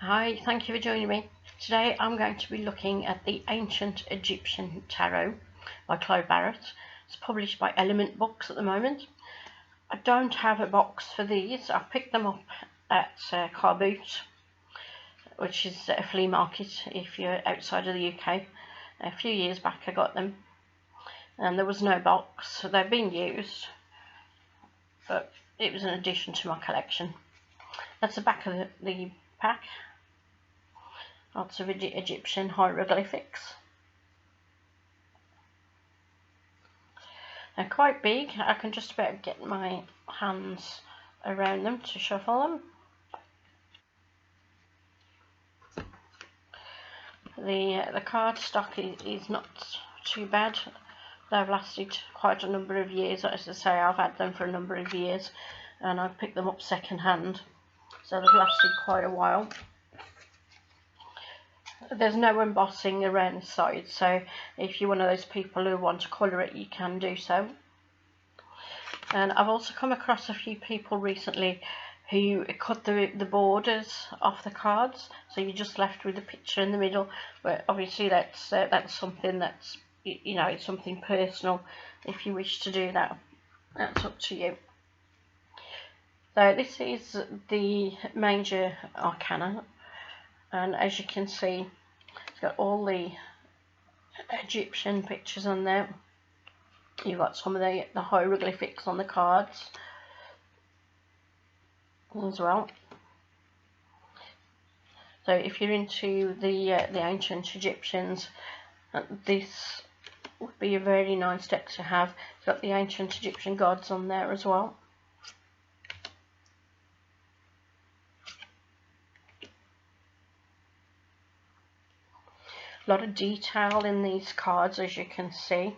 Hi, thank you for joining me. Today I'm going to be looking at the Ancient Egyptian Tarot by Clive Barrett. It's published by Element Books at the moment. I don't have a box for these. I picked them up at Car Boot, which is a flea market if you're outside of the UK. A few years back I got them and there was no box. So they've been used, but it was an addition to my collection. That's the back of the pack. Lots of Egyptian hieroglyphics. They're quite big. I can just about get my hands around them to shuffle them. The card stock is not too bad. They've lasted quite a number of years. As I say, I've had them for a number of years and I've picked them up second hand, so they've lasted quite a while. There's no embossing around the side, so if you're one of those people who want to colour it, you can do so. And I've also come across a few people recently who cut the borders off the cards, so you're just left with the picture in the middle. But obviously that's something that's, you know, it's something personal. If you wish to do that, that's up to you. So this is the major arcana, and as you can see, it's got all the Egyptian pictures on there. You've got some of the hieroglyphics on the cards as well. So if you're into the ancient Egyptians, this would be a very nice deck to have. It's got the ancient Egyptian gods on there as well. A lot of detail in these cards, as you can see.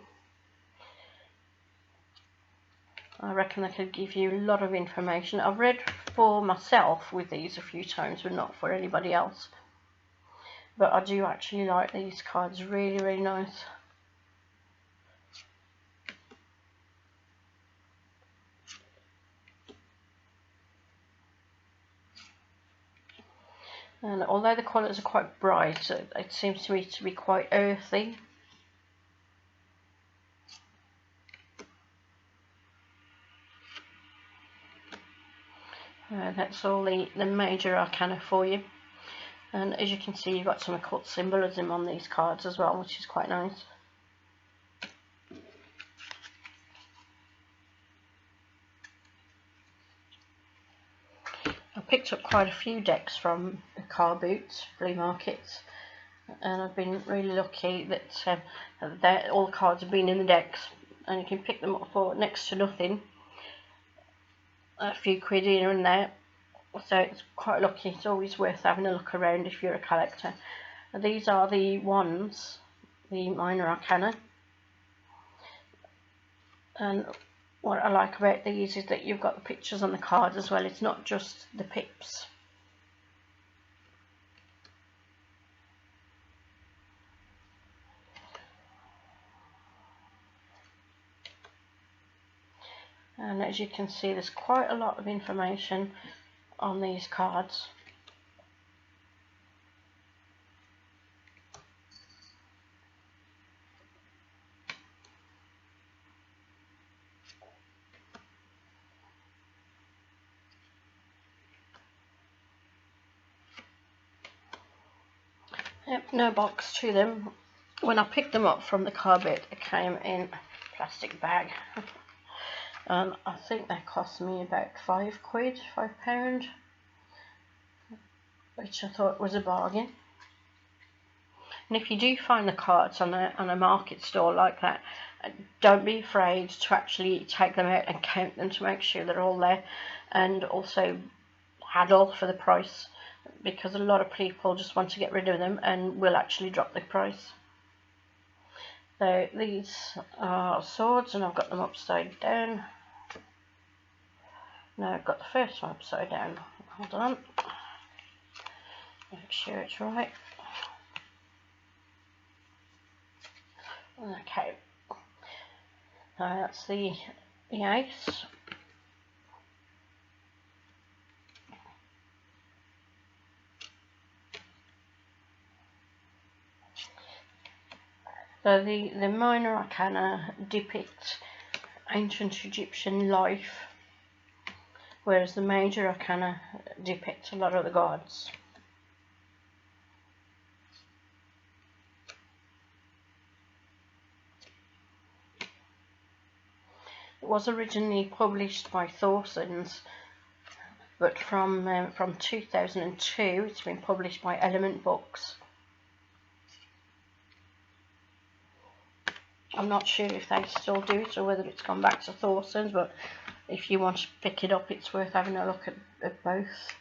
I reckon they could give you a lot of information. I've read for myself with these a few times, but not for anybody else. But I do actually like these cards, really, really nice. And although the colours are quite bright, it seems to me to be quite earthy. That's all the major arcana for you. And as you can see, you've got some occult symbolism on these cards as well, which is quite nice. I picked up quite a few decks from the car boots, flea markets, and I've been really lucky that all the cards have been in the decks, and you can pick them up for next to nothing, a few quid here and there. So it's quite lucky. It's always worth having a look around if you're a collector. And these are the ones, the minor arcana. And what I like about these is that you've got the pictures on the card as well. It's not just the pips. And as you can see, there's quite a lot of information on these cards. Yep, no box to them. When I picked them up from the car bit, it came in a plastic bag. And I think they cost me about £5, which I thought was a bargain. And if you do find the cards on a market store like that, don't be afraid to actually take them out and count them to make sure they're all there, and also haggle for the price, because a lot of people just want to get rid of them and will actually drop the price. So these are swords, and I've got them upside down. No, I've got the first one upside down. Hold on. Make sure it's right. Okay. That's the ace. So the minor arcana depict ancient Egyptian life, whereas the major arcana depict a lot of the gods. It was originally published by Thorson's, but from 2002 it's been published by Element Books. I'm not sure if they still do it or whether it's gone back to Thorson's, but if you want to pick it up, it's worth having a look at both.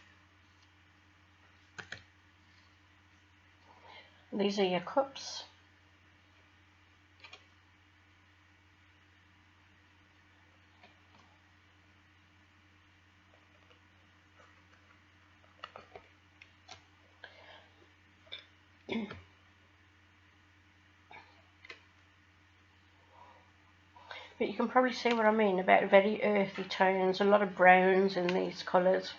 These are your cups. But you can probably see what I mean about very earthy tones, a lot of browns in these colours.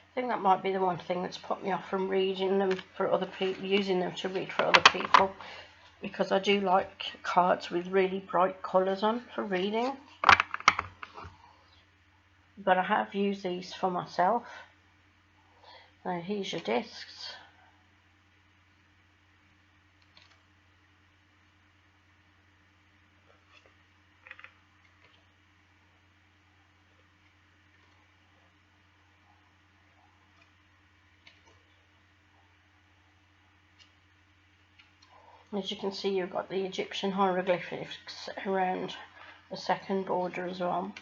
I think that might be the one thing that's put me off from reading them for other people, using them to read for other people, because I do like cards with really bright colours on for reading. But I have used these for myself. Now here's your discs. As you can see, you've got the Egyptian hieroglyphics around the second border as well.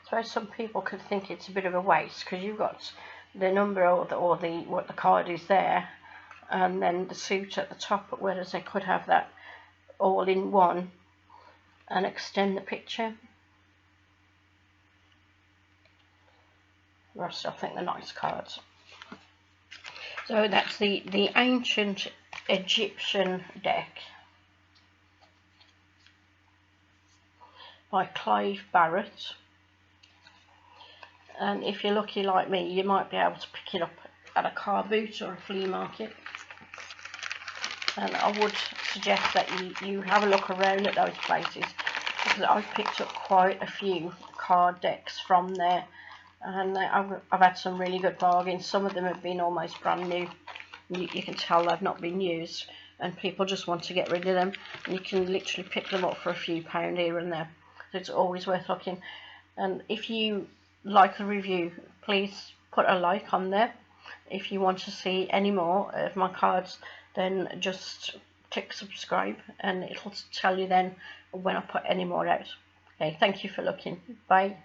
So some people could think it's a bit of a waste because you've got the number or the what the card is there, and then the suit at the top, whereas they could have that all in one and extend the picture. I still think they're nice cards. So that's the ancient Egyptian deck by Clive Barrett. And if you're lucky like me, you might be able to pick it up at a car boot or a flea market. And I would suggest that you have a look around at those places, because I've picked up quite a few card decks from there, and I've had some really good bargains. Some of them have been almost brand new. You can tell they've not been used, and people just want to get rid of them, and you can literally pick them up for a few pound here and there. So it's always worth looking. And if you like the review, please put a like on there. If you want to see any more of my cards, then just click subscribe and it'll tell you then when I put any more out. Okay, thank you for looking. Bye.